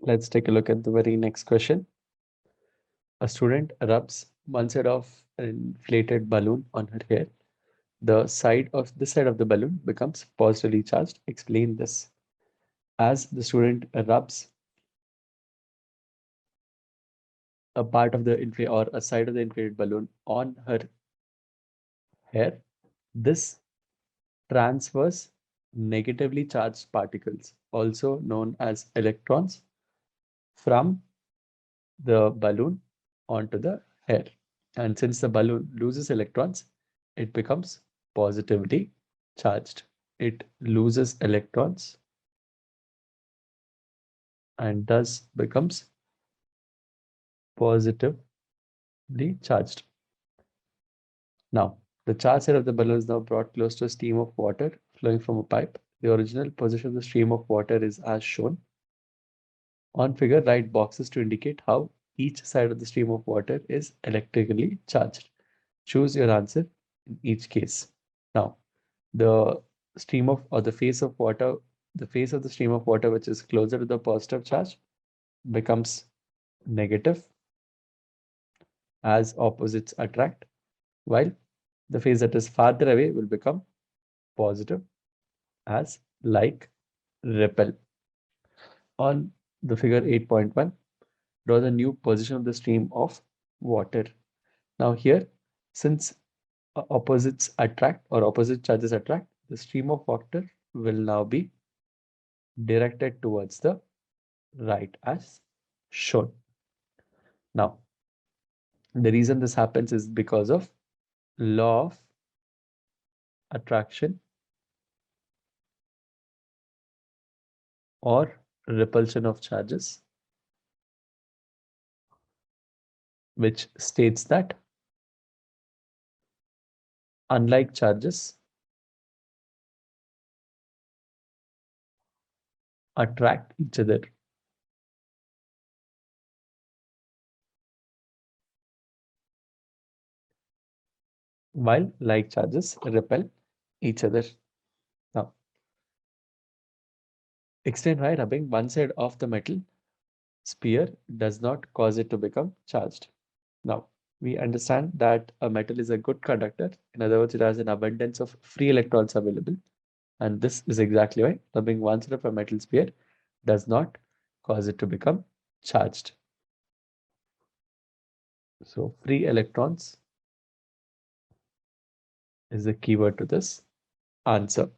Let's take a look at the very next question. A student rubs one side of an inflated balloon on her hair. This side of the balloon becomes positively charged. Explain this. As the student rubs a part of the or a side of the inflated balloon on her hair, this transfers negatively charged particles, also known as electrons, from the balloon onto the hair. And since the balloon loses electrons, it becomes positively charged. It loses electrons and thus becomes positively charged. Now, the charged side of the balloon is now brought close to a stream of water flowing from a pipe. The original position of the stream of water is as shown. On figure, write boxes to indicate how each side of the stream of water is electrically charged. Choose your answer in each case. Now, the stream of or the face of water, the face of the stream of water which is closer to the positive charge becomes negative as opposites attract, while the face that is farther away will become positive as like repel. On the figure 8.1, draw the new position of the stream of water. Now here, since opposites attract or opposite charges attract, the stream of water will now be directed towards the right as shown. Now, the reason this happens is because of law of attraction or repulsion of charges, which states that unlike charges attract each other. While like charges repel each other. Now, explain why rubbing one side of the metal sphere does not cause it to become charged. Now, we understand that a metal is a good conductor. In other words, it has an abundance of free electrons available. And this is exactly why rubbing one side of a metal sphere does not cause it to become charged. So free electrons is the keyword to this answer.